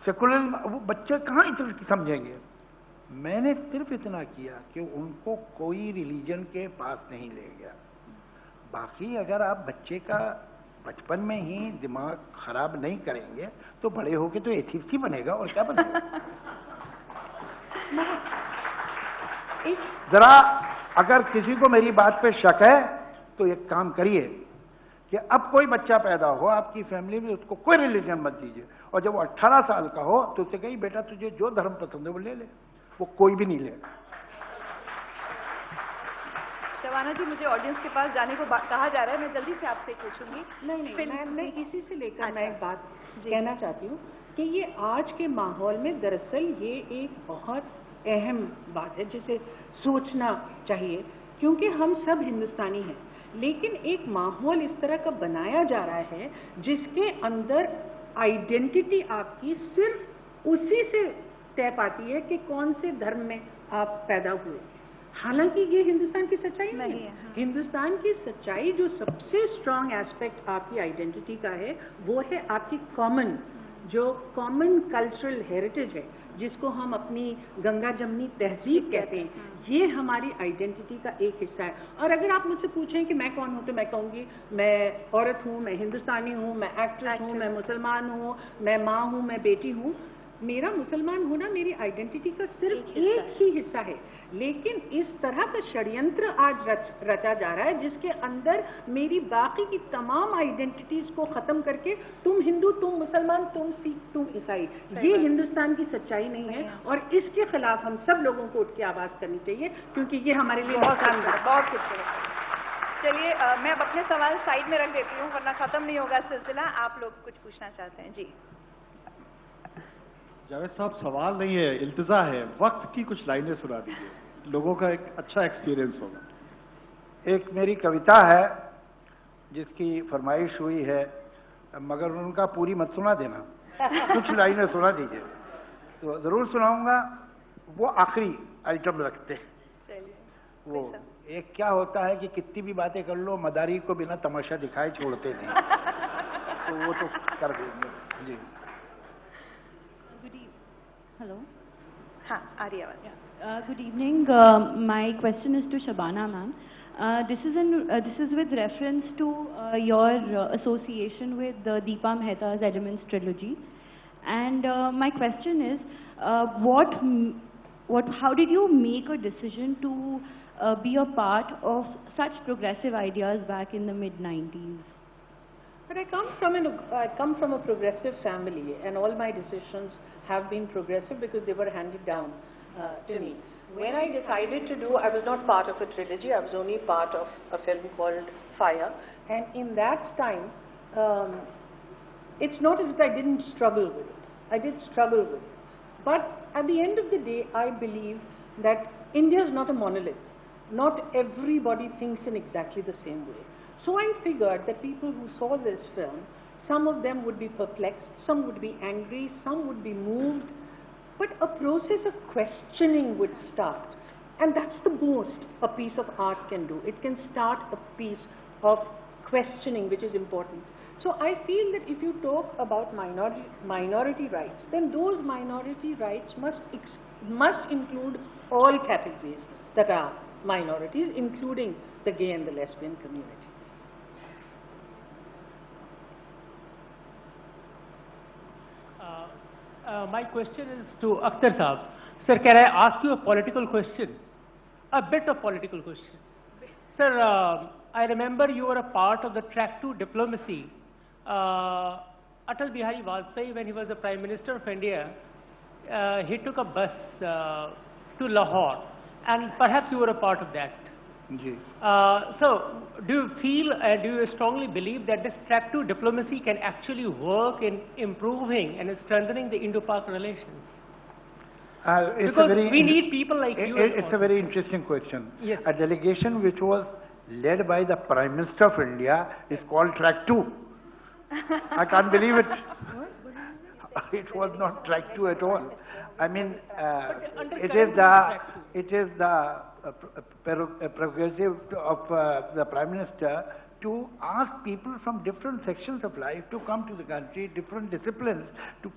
सेकुलरिज्म। वो बच्चे कहाँ इतना समझेंगे। मैंने सिर्फ इतना किया कि उनको कोई रिलीजन के पास नहीं ले गया। बाकी अगर आप बच्चे का बचपन में ही दिमाग खराब नहीं करेंगे तो बड़े होके तो एथिस्ट ही बनेगा, और क्या बनेगा। जरा अगर किसी को मेरी बात पे शक है तो एक काम करिए कि अब कोई बच्चा पैदा हो आपकी फैमिली में, उसको कोई रिलीजन मत दीजिए, और जब वो 18 साल का हो तो उसे कहिए बेटा तुझे जो धर्म पसंद है वो ले ले, वो कोई भी नहीं लेगा। शबाना जी, मुझे ऑडियंस के पास जाने को कहा जा रहा है, मैं जल्दी से आपसे पूछूंगी। नहीं, मैं इसी से लेकर मैं एक बात कहना चाहती हूँ कि ये आज के माहौल में दरअसल ये एक बहुत अहम बात है जिसे सोचना चाहिए, क्योंकि हम सब हिंदुस्तानी हैं, लेकिन एक माहौल इस तरह का बनाया जा रहा है जिसके अंदर आइडेंटिटी आपकी सिर्फ उसी से तय पाती है कि कौन से धर्म में आप पैदा हुए। हालांकि ये हिंदुस्तान की सच्चाई नहीं है। हिंदुस्तान की सच्चाई जो सबसे स्ट्रांग एस्पेक्ट आपकी आइडेंटिटी का है वो है आपकी कॉमन कल्चरल हेरिटेज है, जिसको हम अपनी गंगा जमनी तहजीब कहते हैं। ये हमारी आइडेंटिटी का एक हिस्सा है। और अगर आप मुझसे पूछें कि मैं कौन हूँ तो मैं कहूँगी मैं औरत हूँ, मैं हिंदुस्तानी हूँ, मैं एक्ट्रेस हूँ, मैं मुसलमान हूँ, मैं माँ हूँ, मैं बेटी हूँ। मेरा मुसलमान होना मेरी आइडेंटिटी का सिर्फ एक ही हिस्सा है, लेकिन इस तरह का षड्यंत्र आज रचा जा रहा है जिसके अंदर मेरी बाकी की तमाम आइडेंटिटीज को खत्म करके तुम हिंदू, तुम मुसलमान, तुम सिख, तुम ईसाई, ये हिंदुस्तान की सच्चाई नहीं है और इसके खिलाफ हम सब लोगों को उठ के आवाज करनी चाहिए, क्योंकि ये हमारे लिए बहुत खूबसूरत। चलिए मैं अब अपने सवाल साइड में रख देती हूँ वरना खत्म नहीं होगा सिलसिला। आप लोग कुछ पूछना चाहते हैं? जी जावेद साहब, सवाल नहीं है, इल्तिजा है, वक्त की कुछ लाइनें सुना दीजिए, लोगों का एक अच्छा एक्सपीरियंस होगा। एक मेरी कविता है जिसकी फरमाइश हुई है, मगर उनका पूरी मत सुना देना, कुछ लाइनें सुना दीजिए। तो जरूर सुनाऊंगा, वो आखिरी आइटम रखते हैं। वो एक क्या होता है कि कितनी भी बातें कर लो, मदारी को बिना तमाशा दिखाए छोड़ते नहीं, तो वो तो कर देंगे। जी Hello. हाँ, आ रही आवाज। Good evening. My question is to Shabana ma'am. This is with reference to your association with Deepa Mehta's Elements trilogy, and my question is, how did you make a decision to be a part of such progressive ideas back in the mid-90s? But I come from a progressive family, and all my decisions have been progressive because they were handed down to me. When I decided to do, I was not part of a trilogy, I was only part of a film called Fire, and in that time, it's not as if I didn't struggle with it. I did struggle with it. But at the end of the day, I believe that India is not a monolith. Not everybody thinks in exactly the same way. So I figured that people who saw this film, some of them would be perplexed, some would be angry, some would be moved, but a process of questioning would start. And that's the most a piece of art can do. It can start a piece of questioning, which is important. So I feel that if you talk about minority rights, then those minority rights must include all categories that are minorities, including the gay and the lesbian community. My question is to Akhtar Saab. Sir, can I ask you a political question? A bit of political question. Sir, I remember you were a part of the Track 2 diplomacy. Atal Bihari Vajpayee, when he was the Prime Minister of India, he took a bus to Lahore, and perhaps you were a part of that. So, do you feel, do you strongly believe that this Track 2 diplomacy can actually work in improving and strengthening the Indo-Pak relations? Because we need people like you. It's a very interesting question. Yes. A delegation which was led by the Prime Minister of India is called Track 2. I can't believe it. It was not Track 2 at all. I mean, it is the prerogative of the Prime Minister to ask people from different sections of life to come to the country, different disciplines, to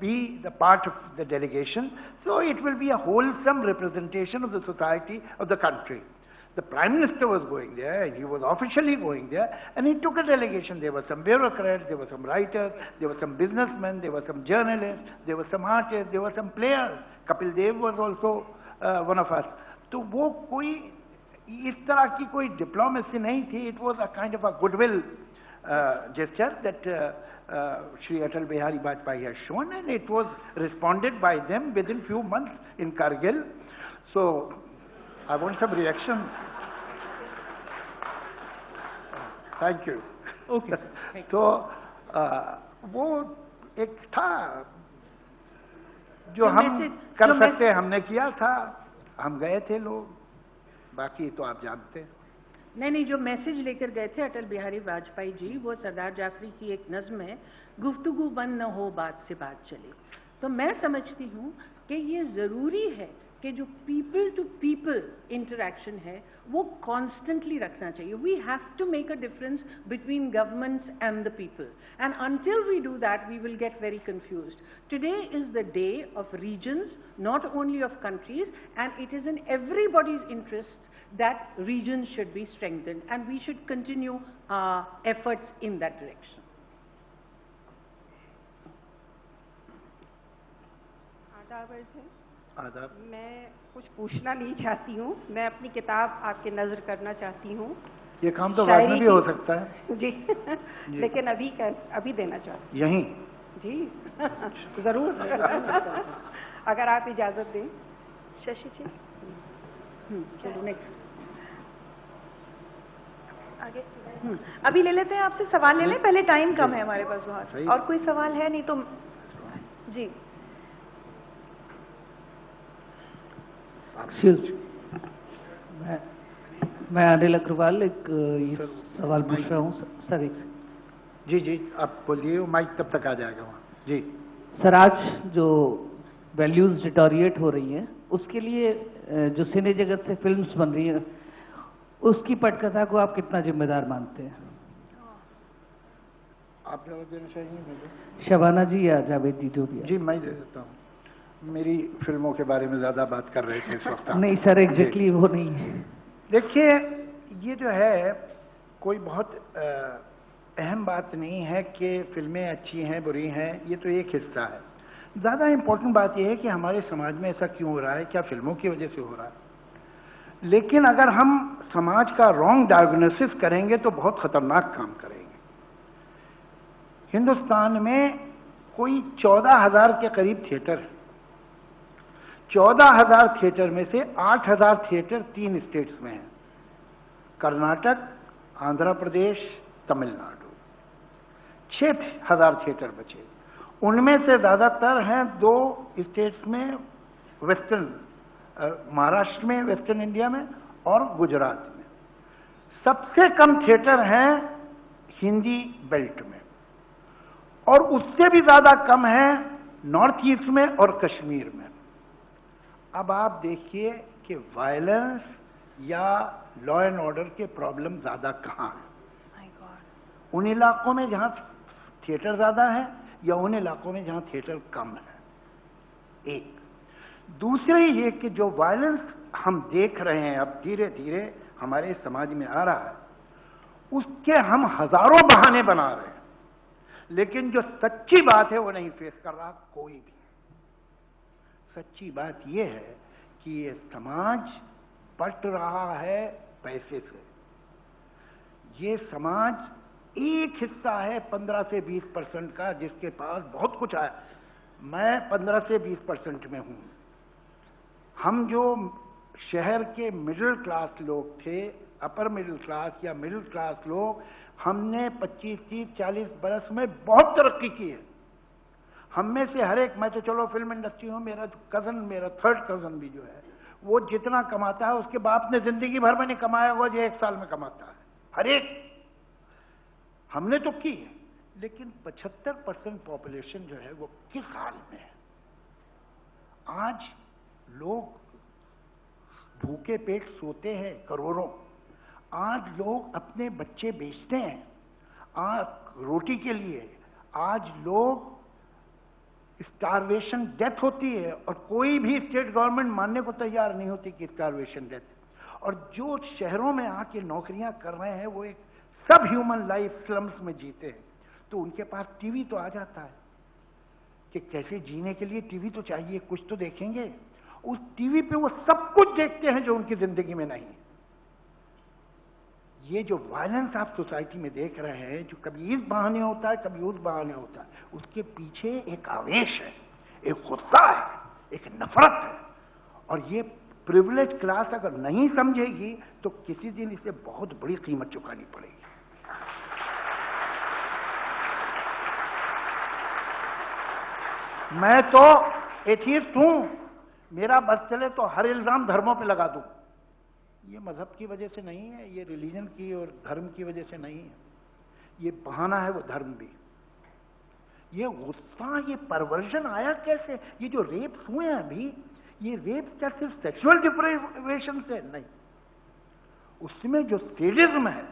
be the part of the delegation. So it will be a wholesome representation of the society of the country. The Prime Minister was going there, and he was officially going there, and he took a delegation. There were some bureaucrats, there were some writers, there were some businessmen, there were some journalists, there were some artists, there were some players. Kapil Dev was also one of us. तो वो कोई इस तरह की कोई डिप्लोमेसी नहीं थी. It was a kind of a goodwill gesture that Shri Atal Bihari Vajpayee has shown, and it was responded by them within few months in Kargil. So I want some reaction. Thank you. Okay. तो वो एक था जो हम कर सकते हमने किया था. हम गए थे लोग, बाकी तो आप जानते हैं. नहीं, जो मैसेज लेकर गए थे अटल बिहारी वाजपेयी जी, वो सरदार जाफरी की एक नज्म है, गुफ्तगू बंद न हो बात से बात चले. तो मैं समझती हूँ कि ये जरूरी है कि जो पीपल टू पीपल इंटरैक्शन है वो कॉन्स्टेंटली रखना चाहिए. We have to make a difference between governments and the people, and until we do that we will get very confused. Today is the day of regions, not only of countries, and it is in everybody's interest that regions should be strengthened, and we should continue our efforts in that direction. आदाब अर्ज़ है। आदाब। मैं कुछ पूछना नहीं चाहती हूँ, मैं अपनी किताब आपके नज़र करना चाहती हूँ। ये काम तो बाद में भी हो सकता है। जी, लेकिन अभी देना चाहती यहीं जी ज़रूर अगर आप इजाज़त दें। शशि जी चलो नेक्स्ट आगे अभी ले लेते हैं, आपसे सवाल ले लें पहले, टाइम कम है हमारे पास बहुत। और कोई सवाल है नहीं तो जी मैं अनिल अग्रवाल एक ये सवाल पूछ रहा हूँ सर। एक जी जी आप बोलिए, माइक तब तक आ जाएगा वहाँ। जी सर, आज जो वैल्यूज डिटोरिएट हो रही हैं उसके लिए जो सिने जगत से फिल्म्स बन रही हैं उसकी पटकथा को आप कितना जिम्मेदार मानते हैं? आप जवाब देना चाहिए मुझे। शबाना जी या जावेद जी जो भी है। जी मैं दे देता हूँ। मेरी फिल्मों के बारे में ज्यादा बात कर रहे थे इस वक्त। नहीं सर, एग्जैक्टली वो नहीं है। देखिए, ये जो है कोई बहुत अहम बात नहीं है कि फिल्में अच्छी हैं बुरी हैं, ये तो एक हिस्सा है। ज़्यादा इम्पोर्टेंट बात यह है कि हमारे समाज में ऐसा क्यों हो रहा है, क्या फिल्मों की वजह से हो रहा है। लेकिन अगर हम समाज का रॉन्ग डायग्नोसिस करेंगे तो बहुत खतरनाक काम करेंगे। हिंदुस्तान में कोई 14,000 के करीब थिएटर है। 14,000 थिएटर में से 8,000 थिएटर 3 स्टेट्स में हैं, कर्नाटक, आंध्र प्रदेश, तमिलनाडु। 6,000 थिएटर बचे, उनमें से ज्यादातर हैं 2 स्टेट्स में, वेस्टर्न महाराष्ट्र में, वेस्टर्न इंडिया में, और गुजरात में। सबसे कम थिएटर हैं हिंदी बेल्ट में, और उससे भी ज्यादा कम है नॉर्थ ईस्ट में और कश्मीर में। अब आप देखिए कि वायलेंस या लॉ एंड ऑर्डर के प्रॉब्लम ज्यादा कहाँ हैं, उन इलाकों में जहां थिएटर ज्यादा है या उन इलाकों में जहां थिएटर कम है। एक दूसरे ये कि जो वायलेंस हम देख रहे हैं अब धीरे धीरे हमारे समाज में आ रहा है, उसके हम हजारों बहाने बना रहे हैं, लेकिन जो सच्ची बात है वो नहीं फेस कर रहा कोई भी। सच्ची बात यह है कि ये समाज पट रहा है पैसे से। ये समाज एक हिस्सा है 15 से 20% का जिसके पास बहुत कुछ है। मैं 15 से 20% में हूं। हम जो शहर के मिडिल क्लास लोग थे, अपर मिडिल क्लास या मिडिल क्लास लोग, हमने 25, 30, 40 बरस में बहुत तरक्की की है। हम में से हर एक, मैं तो चलो फिल्म इंडस्ट्री हूं, मेरा कजन, मेरा थर्ड कजन भी जो है वो जितना कमाता है उसके बाप ने जिंदगी भर में नहीं कमाया होगा जो 1 साल में कमाता है। हर एक हमने तो की है, लेकिन 75% पॉपुलेशन जो है वो किस हाल में है। आज लोग भूखे पेट सोते हैं करोड़ों। आज लोग अपने बच्चे बेचते हैं रोटी के लिए। आज लोग स्टारवेशन डेथ होती है और कोई भी स्टेट गवर्नमेंट मानने को तैयार नहीं होती कि स्टारवेशन डेथ। और जो शहरों में आके नौकरियां कर रहे हैं वो एक सब ह्यूमन लाइफ स्लम्स में जीते हैं, तो उनके पास टीवी तो आ जाता है कि कैसे जीने के लिए टीवी तो चाहिए, कुछ तो देखेंगे। उस टीवी पे वो सब कुछ देखते हैं जो उनकी जिंदगी में नहीं। ये जो वायलेंस आप सोसाइटी में देख रहे हैं, जो कभी इस बहाने होता है कभी उस बहाने होता है, उसके पीछे एक आवेश है, एक गुस्सा है, एक नफरत है। और ये प्रिविलेज क्लास अगर नहीं समझेगी तो किसी दिन इसे बहुत बड़ी कीमत चुकानी पड़ेगी। मैं तो एथीस्ट हूं, मेरा बस चले तो हर इल्जाम धर्मों पे लगा दूं। ये मजहब की वजह से नहीं है, ये रिलीजन की और धर्म की वजह से नहीं है, ये बहाना है वो धर्म भी। ये गुस्सा, ये परवर्जन आया कैसे? ये जो रेप्स हुए हैं अभी, ये रेप क्या सिर्फ सेक्सुअल डिप्राइवेशन से नहीं, उसमें जो सेडिज्म है,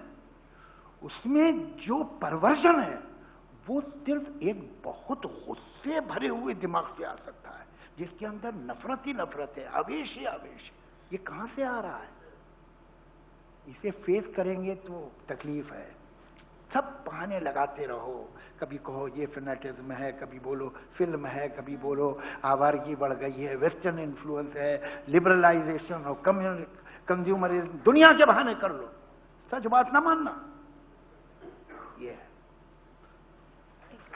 उसमें जो परवर्जन है, वो सिर्फ एक बहुत गुस्से भरे हुए दिमाग से आ सकता है, जिसके अंदर नफरत ही नफरत है, आवेश ही आवेश है। ये कहां से आ रहा है? इसे फेस करेंगे तो तकलीफ है। सब बहाने लगाते रहो, कभी कहो ये फेनेटिज्म है, कभी बोलो फिल्म है, कभी बोलो आवारगी बढ़ गई है, वेस्टर्न इन्फ्लुएंस है, लिबरलाइजेशन और कंज्यूमरिज्म, दुनिया के बहाने कर लो, सच बात ना मानना। ये है।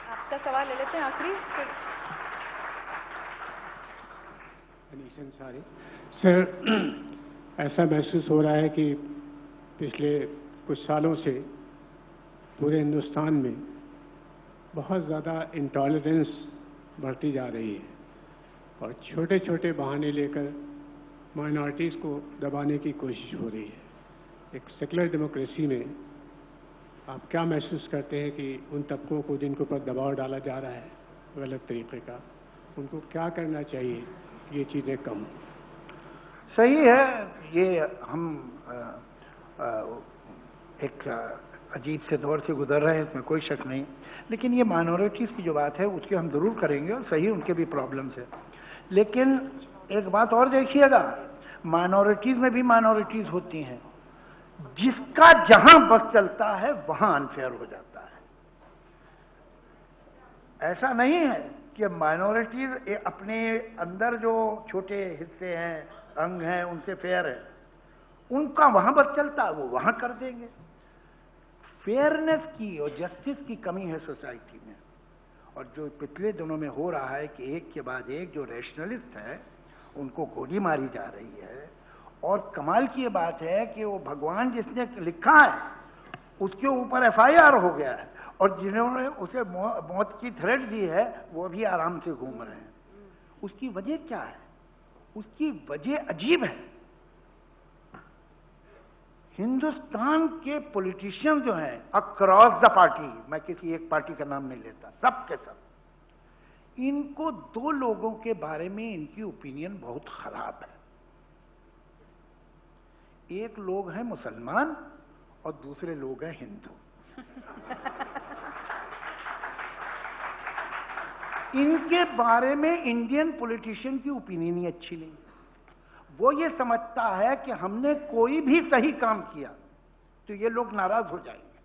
आपका सवाल ले लेते हैं आखिरी फिर। अनीश अंसारी सर, ऐसा महसूस हो रहा है कि पिछले कुछ सालों से पूरे हिंदुस्तान में बहुत ज़्यादा इंटॉलरेंस बढ़ती जा रही है और छोटे छोटे बहाने लेकर माइनॉरिटीज़ को दबाने की कोशिश हो रही है। एक सेकुलर डेमोक्रेसी में आप क्या महसूस करते हैं कि उन तबकों को जिनके ऊपर दबाव डाला जा रहा है गलत तरीके का, उनको क्या करना चाहिए ये चीज़ें कम हो? सही है, ये हम एक अजीब से दौर से गुजर रहे हैं, इसमें कोई शक नहीं, लेकिन ये माइनॉरिटीज़ की जो बात है उसके हम ज़रूर करेंगे और सही उनके भी प्रॉब्लम्स है। लेकिन एक बात और देखिएगा, माइनॉरिटीज़ में भी माइनॉरिटीज़ होती हैं, जिसका जहां बस चलता है वहां अनफेयर हो जाता है। ऐसा नहीं है कि माइनॉरिटीज अपने अंदर जो छोटे हिस्से हैं, अंग हैं, उनसे फेयर है, उनका वहां बस चलता है वो वहां कर देंगे। फेयरनेस की और जस्टिस की कमी है सोसाइटी में, और जो पिछले दिनों में हो रहा है कि एक के बाद एक जो रैशनलिस्ट है उनको गोली मारी जा रही है, और कमाल की ये बात है कि वो भगवान जिसने लिखा है उसके ऊपर एफआईआर हो गया है, और जिन्होंने उसे मौत की थ्रेट दी है वो भी आराम से घूम रहे हैं। उसकी वजह क्या है? उसकी वजह अजीब है। हिंदुस्तान के पॉलिटिशियन जो हैं अक्रॉस द पार्टी, मैं किसी एक पार्टी का नाम नहीं लेता, सब के सब, इनको दो लोगों के बारे में इनकी ओपिनियन बहुत खराब है। एक लोग हैं मुसलमान और दूसरे लोग हैं हिंदू। इनके बारे में इंडियन पॉलिटिशियन की ओपिनियन ही अच्छी नहीं। वो ये समझता है कि हमने कोई भी सही काम किया तो ये लोग नाराज हो जाएंगे।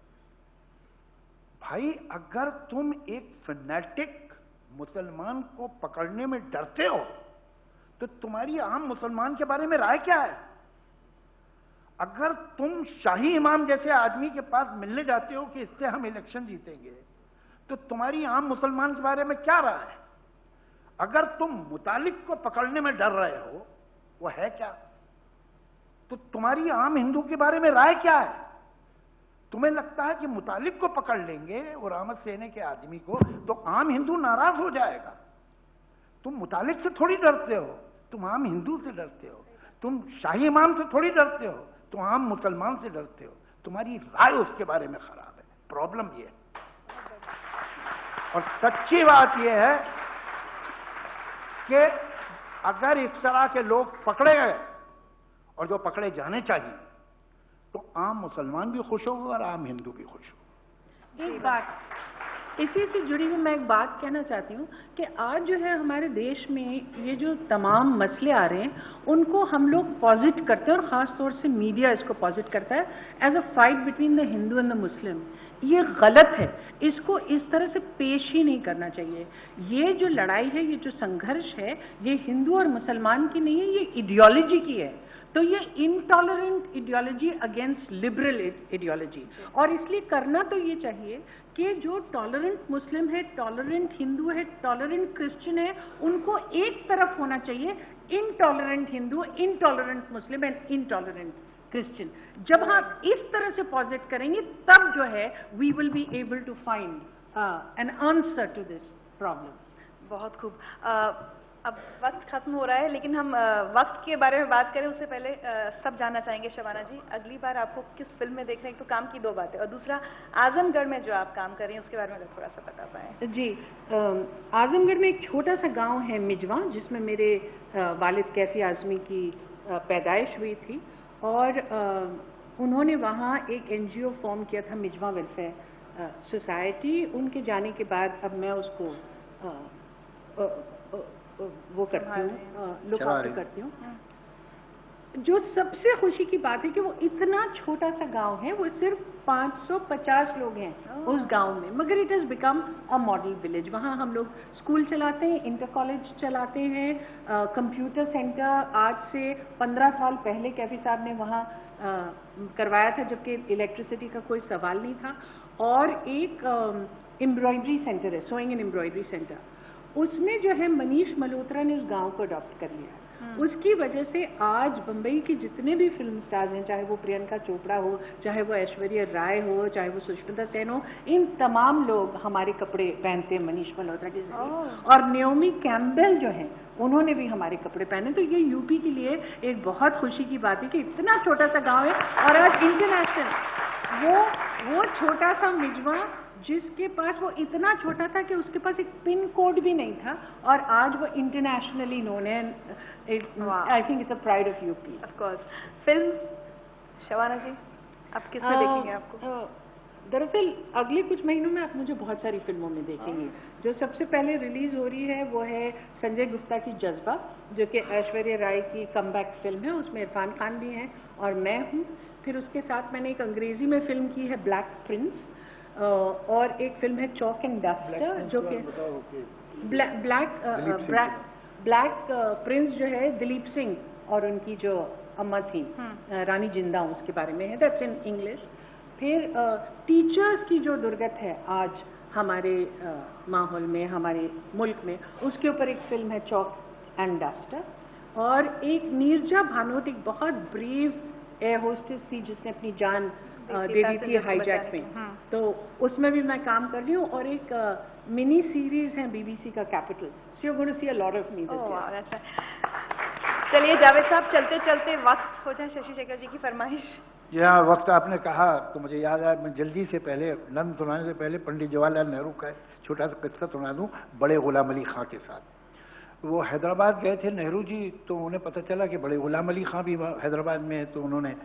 भाई, अगर तुम एक फैनेटिक मुसलमान को पकड़ने में डरते हो तो तुम्हारी आम मुसलमान के बारे में राय क्या है? अगर तुम शाही इमाम जैसे आदमी के पास मिलने जाते हो कि इससे हम इलेक्शन जीतेंगे, तो तुम्हारी आम मुसलमान के बारे में क्या राय है? अगर तुम मुतालिब को पकड़ने में डर रहे हो, वो है क्या, तो तुम्हारी आम हिंदू के बारे में राय क्या है? तुम्हें लगता है कि मुतालिब को पकड़ लेंगे और अहमद सेने के आदमी को तो आम हिंदू नाराज हो जाएगा। तुम मुतालिब से थोड़ी डरते हो, तुम आम हिंदू से डरते हो। तुम शाही इमाम से थोड़ी डरते हो, तुम आम मुसलमान से डरते हो। तुम्हारी राय उसके बारे में खराब है। प्रॉब्लम ये है। और सच्ची बात यह है कि अगर इस तरह के लोग पकड़े गए और जो पकड़े जाने चाहिए, तो आम मुसलमान भी खुश होगा और आम हिंदू भी खुश होगा। एक बात इसी से जुड़ी हुई मैं एक बात कहना चाहती हूँ कि आज जो है हमारे देश में ये जो तमाम मसले आ रहे हैं उनको हम लोग पॉजिट करते हैं, और ख़ास तौर से मीडिया इसको पॉजिट करता है as a fight between the Hindu and the Muslim. ये गलत है, इसको इस तरह से पेश ही नहीं करना चाहिए। ये जो लड़ाई है, ये जो संघर्ष है, ये हिंदू और मुसलमान की नहीं है, ये इडियोलॉजी की है। तो ये intolerant aetiology against liberal aetiology, और इसलिए करना तो ये चाहिए कि जो टॉलरेंट मुस्लिम है, टॉलरेंट हिंदू है, टॉलरेंट क्रिश्चियन है, उनको एक तरफ होना चाहिए। Intolerant Hindu, intolerant Muslim and intolerant Christian. जब हम इस तरह से पॉजिट करेंगे तब जो है we will be able to find an answer to this problem. बहुत खूब। अब वक्त खत्म हो रहा है, लेकिन हम वक्त के बारे में बात करें उससे पहले सब जानना चाहेंगे शबाना जी, अगली बार आपको किस फिल्म में देखने? तो काम की दो बातें, और दूसरा आजमगढ़ में जो आप काम कर रही हैं उसके बारे में अगर थोड़ा सा बता पाएं। जी, आजमगढ़ में एक छोटा सा गांव है मिजवा, जिसमें मेरे वालिद कैफी आजमी की पैदाइश हुई थी, और उन्होंने वहाँ एक एनजीओ फॉर्म किया था, मिजवा वेलफेयर सोसाइटी। उनके जाने के बाद अब मैं उसको वो करती हूँ, लुक आफ्टर करती हूँ। जो सबसे खुशी की बात है कि वो इतना छोटा सा गांव है, वो सिर्फ 550 लोग हैं उस गांव में, मगर it has become a model village. वहाँ हम लोग स्कूल चलाते हैं, इंटर कॉलेज चलाते हैं, कंप्यूटर सेंटर आज से 15 साल पहले कैफी साहब ने वहाँ करवाया था, जबकि इलेक्ट्रिसिटी का कोई सवाल नहीं था। और एक एम्ब्रॉयडरी सेंटर है, सोइंग एंड एम्ब्रॉयडरी सेंटर, उसमें जो है मनीष मल्होत्रा ने उस गांव को अडॉप्ट कर लिया। उसकी वजह से आज बम्बई के जितने भी फिल्म स्टार्स हैं, चाहे वो प्रियंका चोपड़ा हो, चाहे वो ऐश्वर्या राय हो, चाहे वो सुष्मिता सेन हो, इन तमाम लोग हमारे कपड़े पहनते हैं मनीष मल्होत्रा के जरिए। और न्योमी कैम्पबेल जो है, उन्होंने भी हमारे कपड़े पहने। तो ये यूपी के लिए एक बहुत खुशी की बात है कि इतना छोटा सा गाँव है और आज इंटरनेशनल वो छोटा सा मिजवा जिसके पास वो इतना छोटा था कि उसके पास एक पिन कोड भी नहीं था, और आज वो इंटरनेशनली नोन है। I think it's a pride of UP. Of course. Film Shabana ji, आप किसमें देखेंगे आपको? दरअसल अगले कुछ महीनों में आप मुझे बहुत सारी फिल्मों में देखेंगे। जो सबसे पहले रिलीज हो रही है वो है संजय गुप्ता की जज्बा, जो कि ऐश्वर्या राय की कमबैक फिल्म है। उसमें इरफान खान भी हैं और मैं हूँ। फिर उसके साथ मैंने एक अंग्रेजी में फिल्म की है ब्लैक प्रिंस, और एक फिल्म है चॉक एंड डस्टर, जो कि ब्लैक प्रिंस जो है दिलीप सिंह और उनकी जो अम्मा थी रानी जिंदा, उसके बारे में है, दैट्स इन इंग्लिश। फिर टीचर्स की जो दुर्गत है आज हमारे माहौल में, हमारे मुल्क में, उसके ऊपर एक फिल्म है चॉक एंड डस्टर। और एक नीरजा भानोट, एक बहुत ब्रेव एयर होस्टेस थी जिसने अपनी जान दे दी थी हाईजैक में, तो उसमें भी मैं काम कर रही हूँ। और एक मिनी सीरीज है बीबीसी का capital, so you are going to see a lot of me this year. चलिए जावेद साहब, चलते चलते वक्त हो जाए शशि शेखर जी की फरमाइश। यह वक्त आपने कहा तो मुझे याद आया, मैं जल्दी से पहले नंद सुनाने से पहले पंडित जवाहरलाल नेहरू का छोटा सा किस्सा सुना दूं बड़े गुलाम अली खां के साथ। वो हैदराबाद गए थे नेहरू जी, तो उन्हें पता चला कि बड़े गुलाम अली खां भी हैदराबाद में है, तो उन्होंने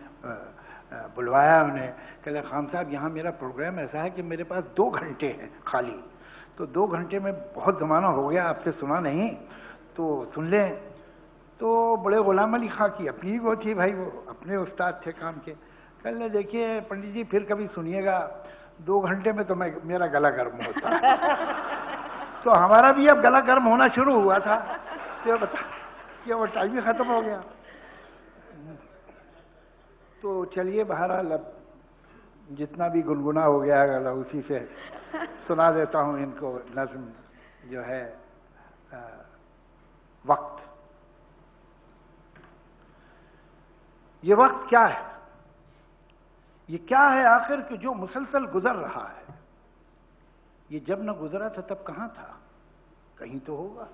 बुलवाया उन्हें। कहला खान साहब यहाँ मेरा प्रोग्राम ऐसा है कि मेरे पास 2 घंटे हैं खाली, तो 2 घंटे में बहुत ज़माना हो गया आपसे सुना नहीं, तो सुन लें। तो बड़े गुलाम अली खां की अपनी वो थी भाई, वो अपने उस्ताद थे काम के। कहले देखिए पंडित जी फिर कभी सुनिएगा, 2 घंटे में तो मेरा गला गर्म होता है। तो हमारा भी अब गला गर्म होना शुरू हुआ था, तो बता कि वो टाइम ही खत्म हो गया। तो चलिए बहरहाल अब जितना भी गुनगुना हो गया गला उसी से सुना देता हूँ इनको नज्म जो है वक्त। ये वक्त क्या है, ये क्या है आखिर कि जो मुसलसल गुजर रहा है। ये जब न गुजरा था तब कहाँ था, कहीं तो होगा।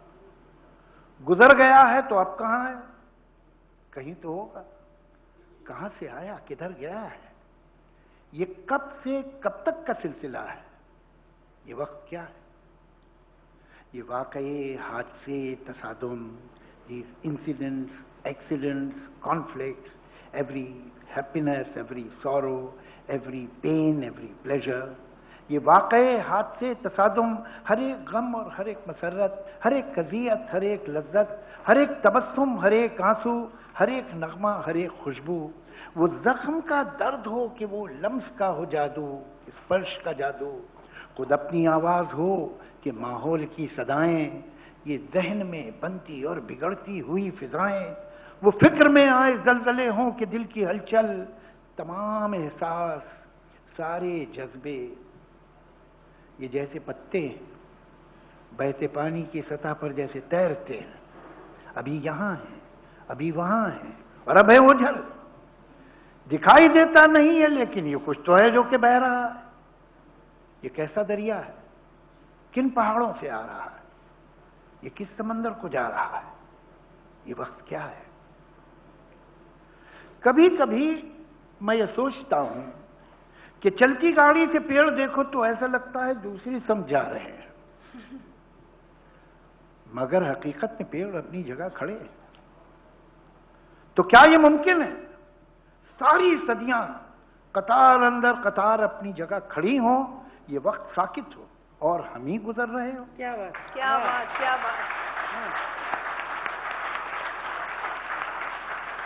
गुजर गया है तो अब कहाँ है, कहीं तो होगा। कहाँ से आया किधर गया है, ये कब से कब तक का सिलसिला है। ये वक्त क्या है, ये वाकये, हादसे, तसादुम, these incidents, accidents, conflicts, every happiness, every sorrow, every pain, every pleasure, ये वाकये, हादसे, तसादुम, हर एक गम और हर एक मसरत, हर एक कज़ियत, हर एक लज्जत, हर एक तबस्सुम, हर एक आंसू, हर एक नगमा, हर एक खुशबू, वो जख्म का दर्द हो कि वो लम्स का हो जादू, स्पर्श का जादू, खुद अपनी आवाज हो कि माहौल की सदाएं, ये जहन में बनती और बिगड़ती हुई फिजाएं, वो फिक्र में आए जलजले हों कि दिल की हलचल, तमाम एहसास, सारे जज्बे, ये जैसे पत्ते बहते पानी की सतह पर जैसे तैरते हैं, अभी यहाँ हैं, अभी वहां हैं और अब है ओझल, दिखाई देता नहीं है लेकिन ये कुछ तो है जो कि बह रहा है। ये कैसा दरिया है, किन पहाड़ों से आ रहा है, ये किस समंदर को जा रहा है, ये वक्त क्या है। कभी कभी मैं ये सोचता हूं कि चलती गाड़ी से पेड़ देखो तो ऐसा लगता है दूसरी समझ जा रहे हैं, मगर हकीकत में पेड़ अपनी जगह खड़े हैं। तो क्या ये मुमकिन है सारी सदियां कतार अंदर कतार अपनी जगह खड़ी हो, ये वक्त साकित हो और हम ही गुजर रहे हो। क्या बात, क्या बात, क्या बात।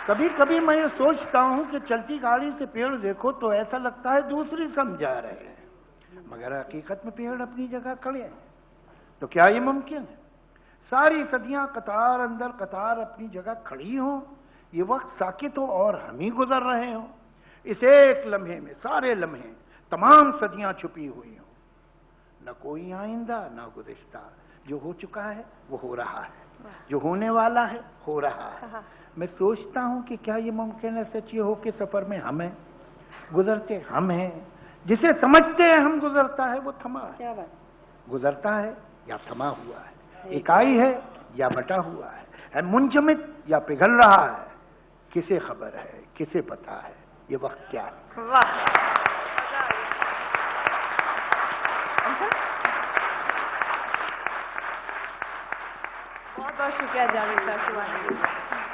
कभी कभी मैं ये सोचता हूं कि चलती गाड़ी से पेड़ देखो तो ऐसा लगता है दूसरी समझा रहे हैं, मगर हकीकत में पेड़ अपनी जगह खड़े हैं। तो क्या ये मुमकिन है सारी सदियां कतार अंदर कतार अपनी जगह खड़ी हों, ये वक्त साकित हो और हम ही गुजर रहे हों? इस एक लम्हे में सारे लम्हे तमाम सदियां छुपी हुई हों, न कोई आइंदा न गुज़िश्ता। जो हो चुका है वो हो रहा है, जो होने वाला है हो रहा है। मैं सोचता हूं कि क्या ये मुमकिन है सच ये हो कि सफर में हम हैं, गुजरते हम हैं, जिसे समझते हैं हम गुजरता है वो थमा है। क्या बात, गुजरता है या थमा हुआ है, इकाई है या बटा हुआ है मुंजमद या पिघल रहा है, किसे खबर है, किसे पता है ये वक्त क्या है। वाह, बहुत बहुत शुक्रिया जावेद साहब।